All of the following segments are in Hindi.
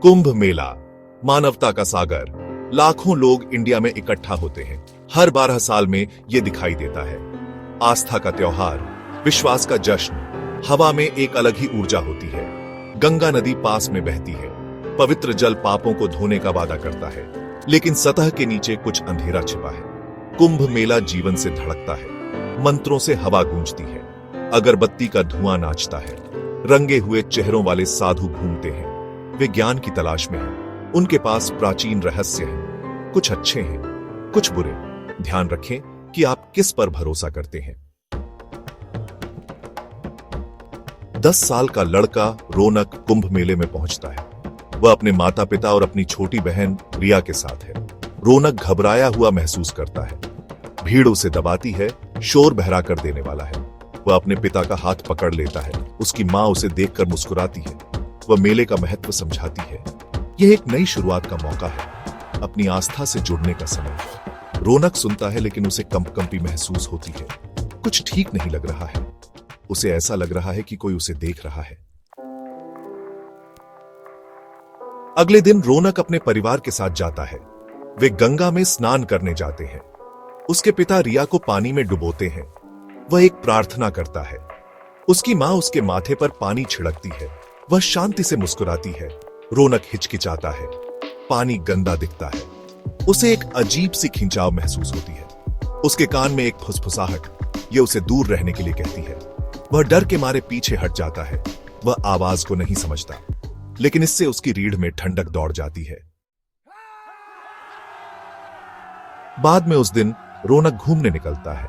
कुंभ मेला, मानवता का सागर। लाखों लोग इंडिया में इकट्ठा होते हैं। हर 12 साल में यह दिखाई देता है। आस्था का त्योहार, विश्वास का जश्न। हवा में एक अलग ही ऊर्जा होती है। गंगा नदी पास में बहती है। पवित्र जल पापों को धोने का वादा करता है, लेकिन सतह के नीचे कुछ अंधेरा छिपा है। कुंभ मेला जीवन से धड़कता है। मंत्रों से हवा गूंजती है। अगरबत्ती का धुआं नाचता है। रंगे हुए चेहरों वाले साधु घूमते हैं। वे ज्ञान की तलाश में हैं। उनके पास प्राचीन रहस्य हैं। कुछ अच्छे हैं, कुछ बुरे। ध्यान रखें कि आप किस पर भरोसा करते हैं। 10 साल का लड़का रौनक कुंभ मेले में पहुंचता है। वह अपने माता पिता और अपनी छोटी बहन रिया के साथ है। रौनक घबराया हुआ महसूस करता है। भीड़ उसे दबाती है, शोर बहरा कर देने वाला है। वह अपने पिता का हाथ पकड़ लेता है। उसकी मां उसे देखकर मुस्कुराती है। वह मेले का महत्व समझाती है। यह एक नई शुरुआत का मौका है, अपनी आस्था से जुड़ने का समय है। रौनक सुनता है, लेकिन उसे कंपकंपी महसूस होती है। कुछ ठीक नहीं लग रहा है। उसे ऐसा लग रहा है कि कोई उसे देख रहा है। अगले दिन रौनक अपने परिवार के साथ जाता है। वे गंगा में स्नान करने जाते हैं। उसके पिता रिया को पानी में डुबोते हैं। वह एक प्रार्थना करता है। उसकी मां उसके माथे पर पानी छिड़कती है। वह शांति से मुस्कुराती है। रौनक हिचकिचाता है। पानी गंदा दिखता है। उसे एक अजीब सी खिंचाव महसूस होती है। उसके कान में एक फुसफुसाहट, यह उसे दूर रहने के लिए कहती है। वह डर के मारे पीछे हट जाता है। वह आवाज को नहीं समझता, लेकिन इससे उसकी रीढ़ में ठंडक दौड़ जाती है। बाद में उस दिन रौनक घूमने निकलता है।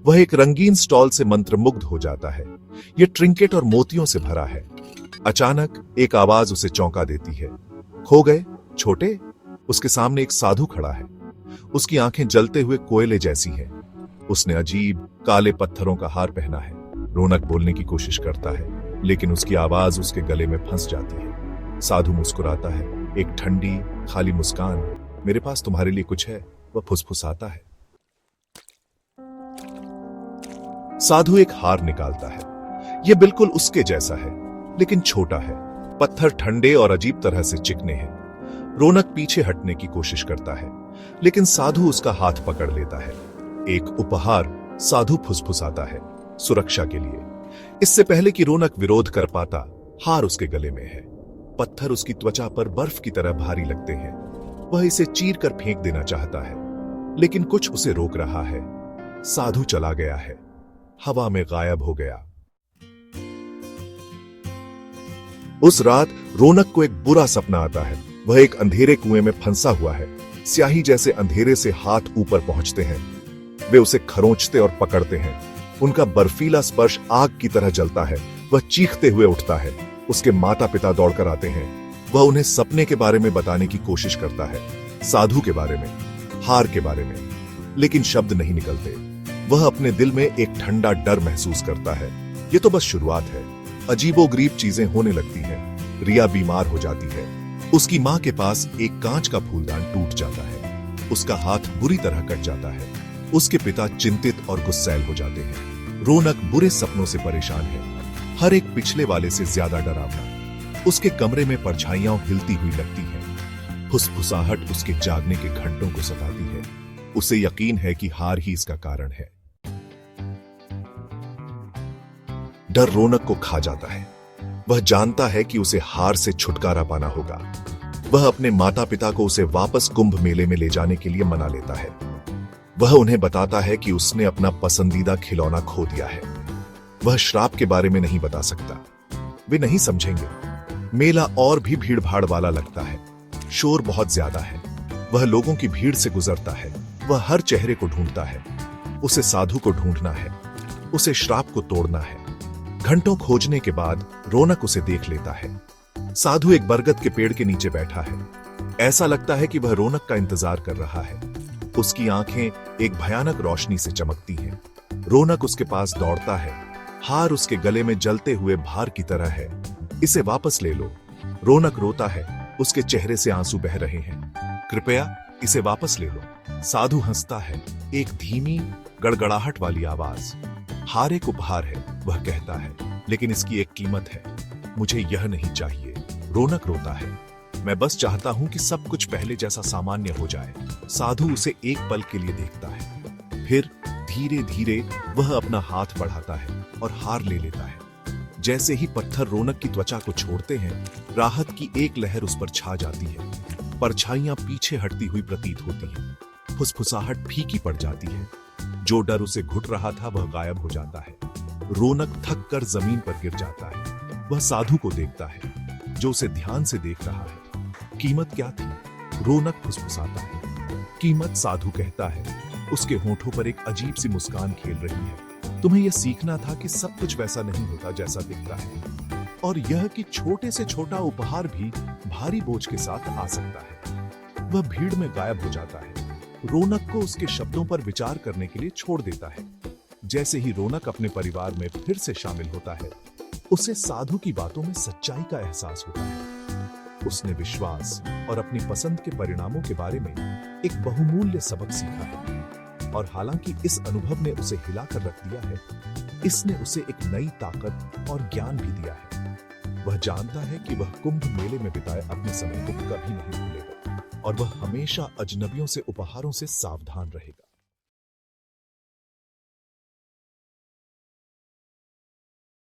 वह एक रंगीन स्टॉल से मंत्रमुग्ध हो जाता है। यह ट्रिंकेट और मोतियों से भरा है। अचानक एक आवाज उसे चौंका देती है। खो गए छोटे? उसके सामने एक साधु खड़ा है। उसकी आंखें जलते हुए कोयले जैसी हैं। उसने अजीब काले पत्थरों का हार पहना है। रौनक बोलने की कोशिश करता है, लेकिन उसकी आवाज उसके गले में फंस जाती है। साधु मुस्कुराता है, एक ठंडी खाली मुस्कान। मेरे पास तुम्हारे लिए कुछ है, वह फुसफुसाता है। साधु एक हार निकालता है। यह बिल्कुल उसके जैसा है, लेकिन छोटा है। पत्थर ठंडे और अजीब तरह से चिकने हैं। रौनक पीछे हटने की कोशिश करता है, लेकिन साधु उसका हाथ पकड़ लेता है। एक उपहार, साधु फुसफुसाता है, सुरक्षा के लिए। इससे पहले कि रौनक विरोध कर पाता, हार उसके गले में है। पत्थर उसकी त्वचा पर बर्फ की तरह भारी लगते हैं। वह इसे चीर कर फेंक देना चाहता है, लेकिन कुछ उसे रोक रहा है। साधु चला गया है, हवा में गायब हो गया। उस रात रौनक को एक बुरा सपना आता है। वह एक अंधेरे कुएं में फंसा हुआ है। स्याही जैसे अंधेरे से हाथ ऊपर पहुंचते हैं। वे उसे खरोंचते और पकड़ते हैं। उनका बर्फीला स्पर्श आग की तरह जलता है। वह चीखते हुए उठता है। उसके माता पिता दौड़कर आते हैं। वह उन्हें सपने के बारे में बताने की कोशिश करता है, साधु के बारे में, हार के बारे में, लेकिन शब्द नहीं निकलते। वह अपने दिल में एक ठंडा डर महसूस करता है। यह तो बस शुरुआत है। अजीबोगरीब चीजें होने लगती हैं। रिया बीमार हो जाती है। उसकी मां के पास एक कांच का फूलदान टूट जाता है। उसका हाथ बुरी तरह कट जाता है। उसके पिता चिंतित और गुस्सैल हो जाते हैं। रौनक बुरे सपनों से परेशान है, हर एक पिछले वाले से ज्यादा डरावना। उसके कमरे में परछाइयां हिलती हुई लगती हैं। फुसफुसाहट उसके जागने के घंटों को सताती है। उसे यकीन है कि हार ही इसका कारण है। डर रौनक को खा जाता है। वह जानता है कि उसे हार से छुटकारा पाना होगा। वह अपने माता पिता को उसे वापस कुंभ मेले में ले जाने के लिए मना लेता है। वह उन्हें बताता है कि उसने अपना पसंदीदा खिलौना खो दिया है। वह श्राप के बारे में नहीं बता सकता। वे नहीं समझेंगे। मेला और भी भीड़ भाड़ वाला लगता है। शोर बहुत ज्यादा है। वह लोगों की भीड़ से गुजरता है। वह हर चेहरे को ढूंढता है। उसे साधु को ढूंढना है। उसे श्राप को तोड़ना है। घंटों खोजने के बाद रौनक उसे देख लेता है। साधु एक बरगद के पेड़ के नीचे बैठा है। ऐसा लगता है कि वह रौनक का इंतजार कर रहा है। उसकी आंखें एक भयानक रोशनी से चमकती हैं। रौनक उसके पास दौड़ता है। हार उसके गले में जलते हुए भार की तरह है। इसे वापस ले लो। रौनक रोता है। उसके चेहरे से आंसू बह रहे हैं। कृपया इसे वापस ले लो। साधु हंसता है, एक धीमी गड़गड़ाहट वाली आवाज। हार एक उपहार है, वह कहता है, लेकिन इसकी एक कीमत है। मुझे यह नहीं चाहिए। रौनक रोता है। मैं बस चाहता हूं कि सब कुछ पहले जैसा सामान्य हो जाए। साधु उसे एक पल के लिए देखता है, फिर धीरे धीरे वह अपना हाथ बढ़ाता है और हार ले लेता है। जैसे ही पत्थर रौनक की त्वचा को छोड़ते हैं, राहत की एक लहर उस पर छा जाती है। परछाइयां पीछे हटती हुई प्रतीत होती हैं। फुसफुसाहट फीकी पड़ जाती है। जो डर उसे घुट रहा था वह गायब हो जाता है। रौनक थक कर जमीन पर गिर जाता है। वह साधु को देखता है, जो उसे ध्यान से देख रहा है। कीमत क्या थी? रौनक फुसफुसाता है। कीमत, साधु कहता है। उसके होठों पर एक अजीब सी मुस्कान खेल रही है। तुम्हें यह सीखना था कि सब कुछ वैसा नहीं होता जैसा दिखता है, और यह कि छोटे से छोटा उपहार भी भारी बोझ के साथ आ सकता है। वह भीड़ में गायब हो जाता है। रौनक को उसके शब्दों पर विचार करने के लिए छोड़ देता है। जैसे ही रौनक अपने परिवार में फिर से शामिल होता है, उसे साधु की बातों में सच्चाई का एहसास होता है। उसने विश्वास और अपनी पसंद के परिणामों के बारे में एक बहुमूल्य सबक सीखा है। और हालांकि इस अनुभव ने उसे हिलाकर रख दिया है, इसने उसे एक नई ताकत और ज्ञान भी दिया है। वह जानता है कि वह कुंभ मेले में बिताए अपने समय को कभी नहीं भूलेगा, और वह हमेशा अजनबियों से उपहारों से सावधान रहेगा।